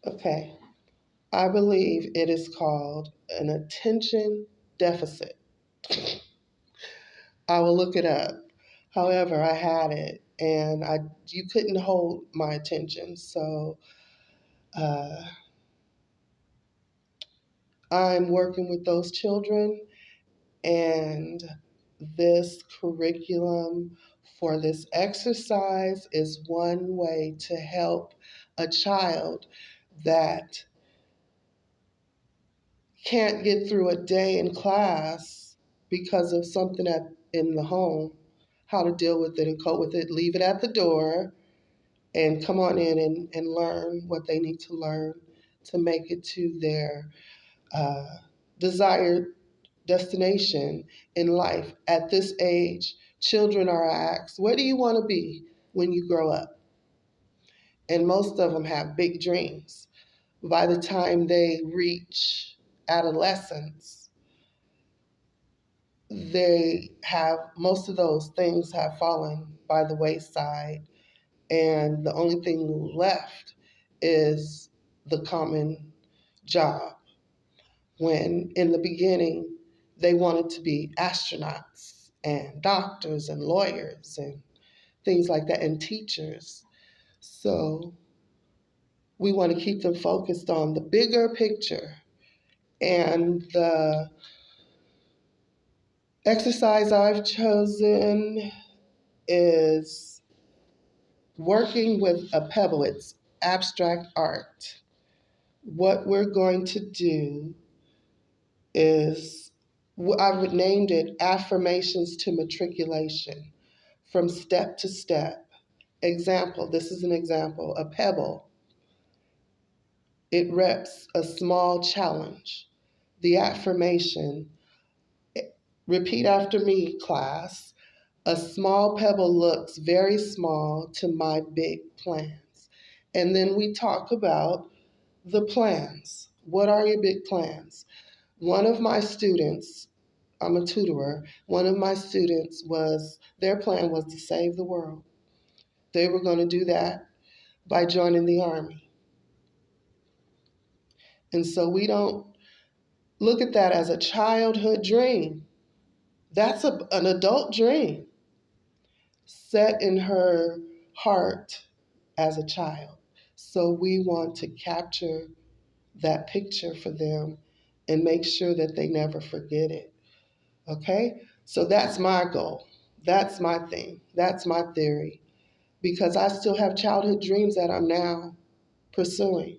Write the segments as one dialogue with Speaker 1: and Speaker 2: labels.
Speaker 1: Okay, I believe it is called an attention deficit. I will look it up. However, I had it, and you couldn't hold my attention. So uh, I'm working with those children, and this curriculum for this exercise is one way to help a child that can't get through a day in class because of something in the home, how to deal with it and cope with it, leave it at the door, and come on in and learn what they need to learn to make it to their uh, desired destination in life. At this age, children are asked, "What do you want to be when you grow up?" And most of them have big dreams. By the time they reach adolescence, they have most of those things have fallen by the wayside, and the only thing left is the common job. When in the beginning they wanted to be astronauts and doctors and lawyers and things like that, and teachers. So we want to keep them focused on the bigger picture. And the exercise I've chosen is working with a pebble. It's abstract art. What we're going to do is, I've named it Affirmations to Matriculation, from step to step. Example, this is an example, a pebble. It reps a small challenge. The affirmation, repeat after me, class. A small pebble looks very small to my big plans. And then we talk about the plans. What are your big plans? One of my students, I'm a tutorer, one of my students their plan was to save the world. They were going to do that by joining the Army. And so we don't look at that as a childhood dream. That's an adult dream set in her heart as a child. So we want to capture that picture for them and make sure that they never forget it. Okay? So that's my goal. That's my thing. That's my theory. Because I still have childhood dreams that I'm now pursuing.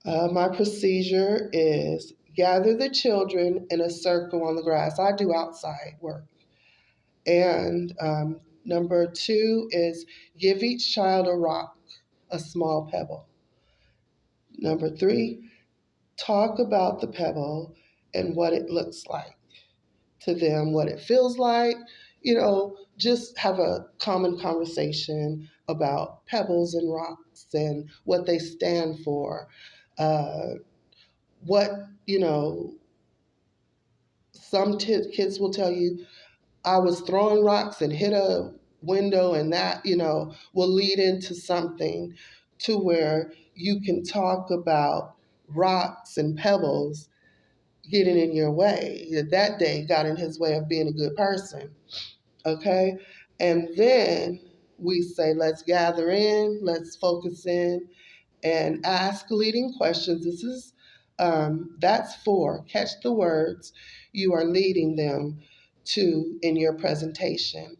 Speaker 1: My procedure is gather the children in a circle on the grass. I do outside work. And number two is give each child a rock, a small pebble. Number three, talk about the pebble and what it looks like to them, what it feels like. Just have a common conversation about pebbles and rocks and what they stand for. Uh, what, you know, some kids will tell you, I was throwing rocks and hit a window, and that, will lead into something to where you can talk about rocks and pebbles getting in your way. That day got in his way of being a good person. Okay? And then we say, let's gather in, let's focus in, and ask leading questions. That's four. Catch the words you are leading them to in your presentation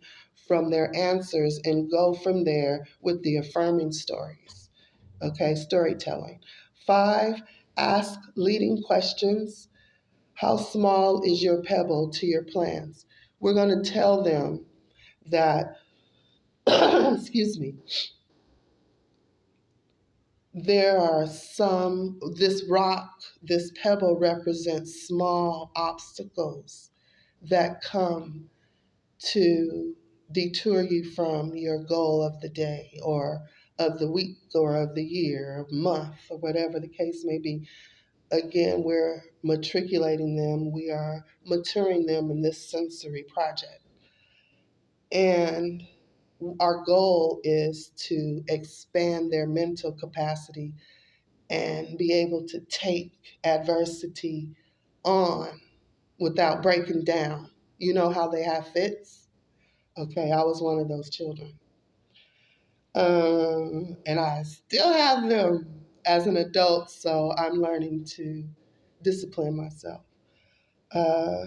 Speaker 1: from their answers, and go from there with the affirming stories. Okay, storytelling. Five, ask leading questions. How small is your pebble to your plans? We're going to tell them that, excuse me, this rock, this pebble represents small obstacles that come to detour you from your goal of the day or of the week or of the year or month or whatever the case may be. Again, we're matriculating them, we are maturing them in this sensory project. And our goal is to expand their mental capacity and be able to take adversity on without breaking down. You know how they have fits? Okay, I was one of those children. And I still have them as an adult, so I'm learning to discipline myself. Uh,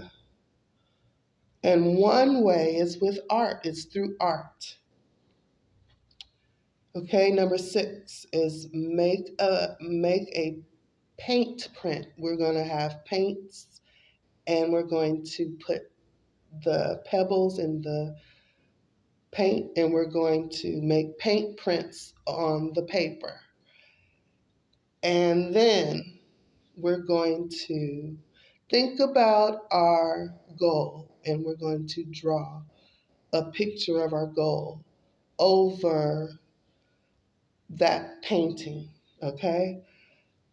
Speaker 1: and one way is with art, it's through art. Okay, number 6 is make a paint print. We're going to have paints and we're going to put the pebbles in the paint and we're going to make paint prints on the paper. And then we're going to think about our goal and we're going to draw a picture of our goal over that painting, okay?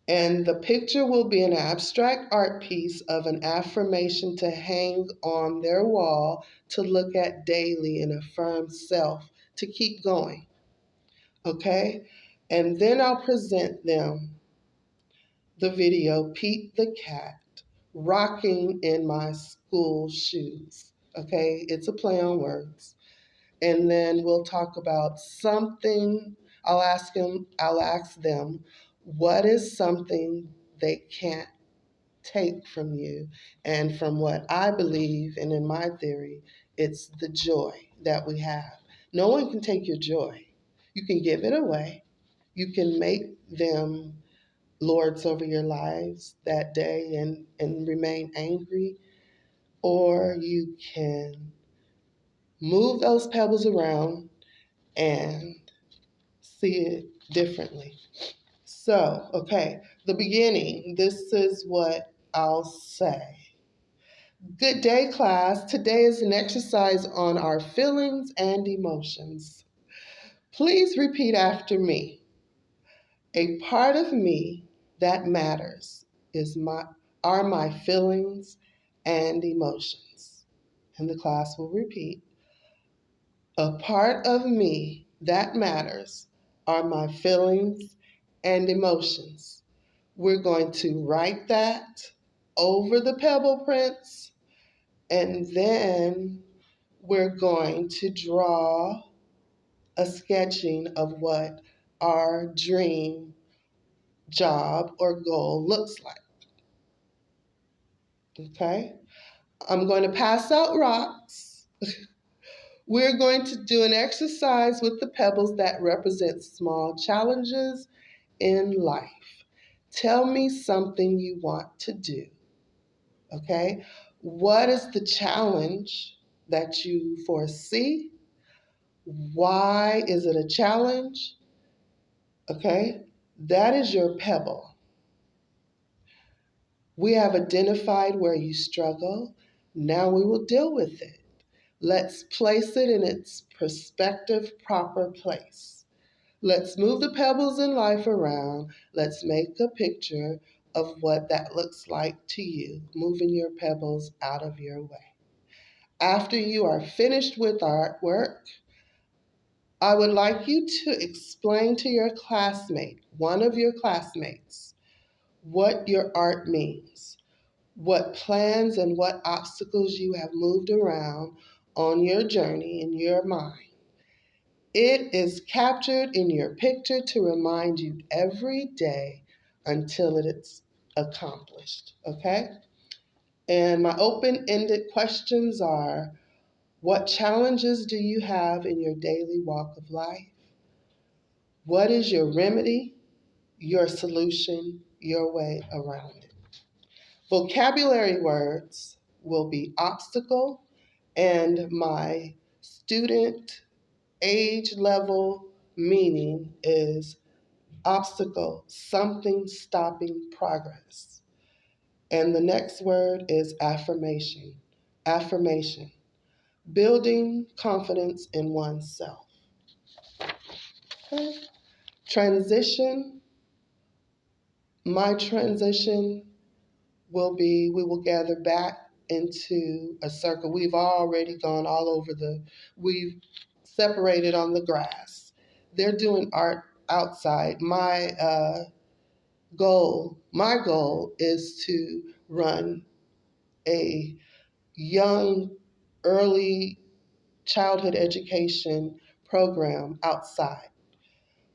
Speaker 1: And the picture will be an abstract art piece of an affirmation to hang on their wall to look at daily and affirm self to keep going, okay? And then I'll present them the video, Pete the Cat, rocking in my school shoes, okay? It's a play on words. And then we'll talk about something. I'll ask them, what is something they can't take from you? And from what I believe, and in my theory, it's the joy that we have. No one can take your joy. You can give it away. You can make them lords over your lives that day and remain angry, or you can move those pebbles around and see it differently. So, okay, the beginning, this is what I'll say. Good day, class. Today is an exercise on our feelings and emotions. Please repeat after me. A part of me that matters is are my feelings and emotions. And the class will repeat. A part of me that matters are my feelings and emotions. We're going to write that over the pebble prints, and then we're going to draw a sketching of what our dream job or goal looks like. Okay? I'm going to pass out rocks. We're going to do an exercise with the pebbles that represent small challenges in life. Tell me something you want to do. Okay? What is the challenge that you foresee? Why is it a challenge? Okay? That is your pebble. We have identified where you struggle. Now we will deal with it. Let's place it in its perspective proper place. Let's move the pebbles in life around. Let's make a picture of what that looks like to you, moving your pebbles out of your way. After you are finished with artwork, I would like you to explain to your classmate, one of your classmates, what your art means, what plans and what obstacles you have moved around on your journey in your mind. It is captured in your picture to remind you every day until it's accomplished, okay? And my open-ended questions are, what challenges do you have in your daily walk of life? What is your remedy, your solution, your way around it? Vocabulary words will be obstacle, and my student age level meaning is obstacle, something stopping progress. And the next word is affirmation. Affirmation, building confidence in oneself. Okay. Transition, my transition will be, we will gather back into a circle. We've already gone all over we've separated on the grass. They're doing art outside. My my goal is to run a young, early childhood education program outside.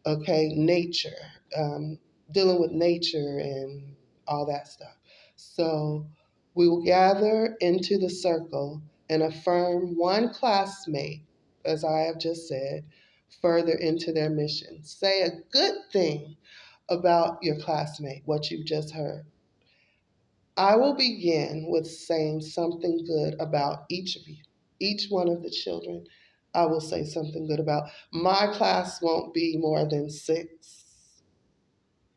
Speaker 1: Okay, nature, um, dealing with nature and all that stuff. So we will gather into the circle and affirm one classmate, as I have just said, further into their mission. Say a good thing about your classmate, what you've just heard. I will begin with saying something good about each of you, each one of the children. I will say something good about. My class won't be more than six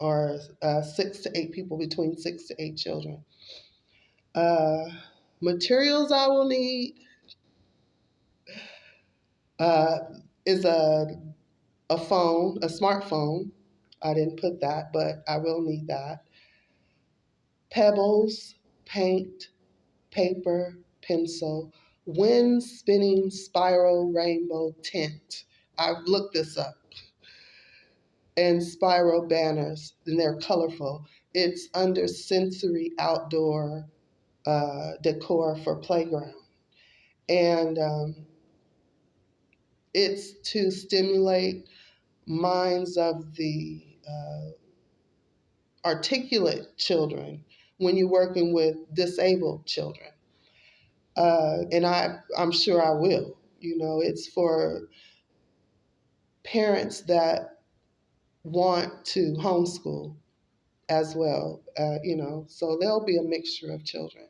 Speaker 1: to eight people, between 6 to 8 children. Uh, Materials I will need uh, is a phone, a smartphone. I didn't put that, but I will need that. Pebbles, paint, paper, pencil, wind spinning spiral rainbow tint. I've looked this up. And spiral banners, and they're colorful. It's under sensory outdoor decor for playground. And it's to stimulate minds of the articulate children when you're working with disabled children. And I'm sure I will. You know, it's for parents that want to homeschool as well, so there'll be a mixture of children.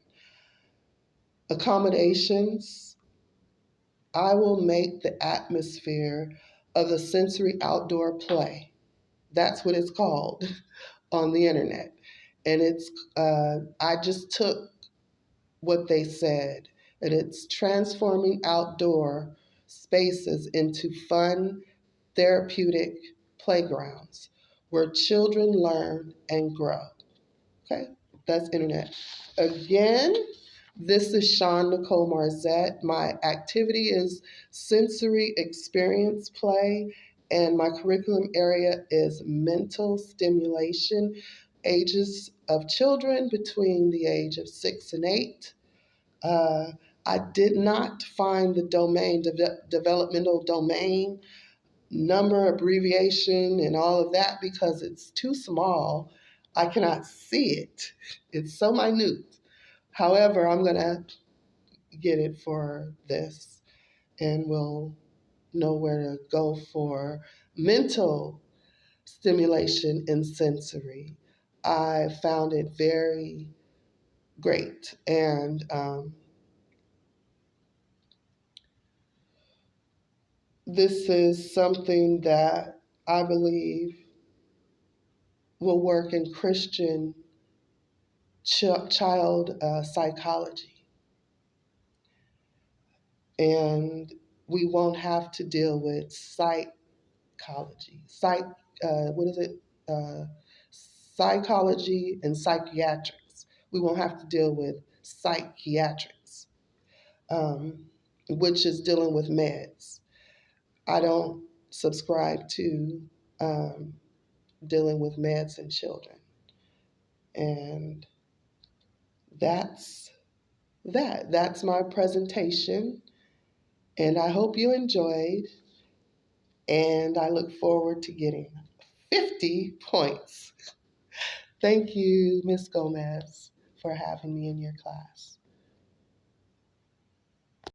Speaker 1: Accommodations, I will make the atmosphere of the sensory outdoor play. That's what it's called on the internet. And I just took what they said, and it's transforming outdoor spaces into fun, therapeutic playgrounds where children learn and grow. Okay, that's internet. Again, this is Sean Nicole Marzette. My activity is sensory experience play, and my curriculum area is mental stimulation, ages of children between the age of 6 and 8. Uh, I did not find the developmental domain number, abbreviation, and all of that because it's too small. I cannot see it. It's so minute. However, I'm going to get it for this, and we'll know where to go for mental stimulation and sensory. I found it very great. And this is something that I believe will work in Christian child psychology. And we won't have to deal with what is it? Uh, Psychology and psychiatrics. We won't have to deal with psychiatrics, um, which is dealing with meds. I don't subscribe to um, dealing with meds in children. And that's that. That's my presentation. And I hope you enjoyed. And I look forward to getting 50 points. Thank you, Ms. Gomez, for having me in your class.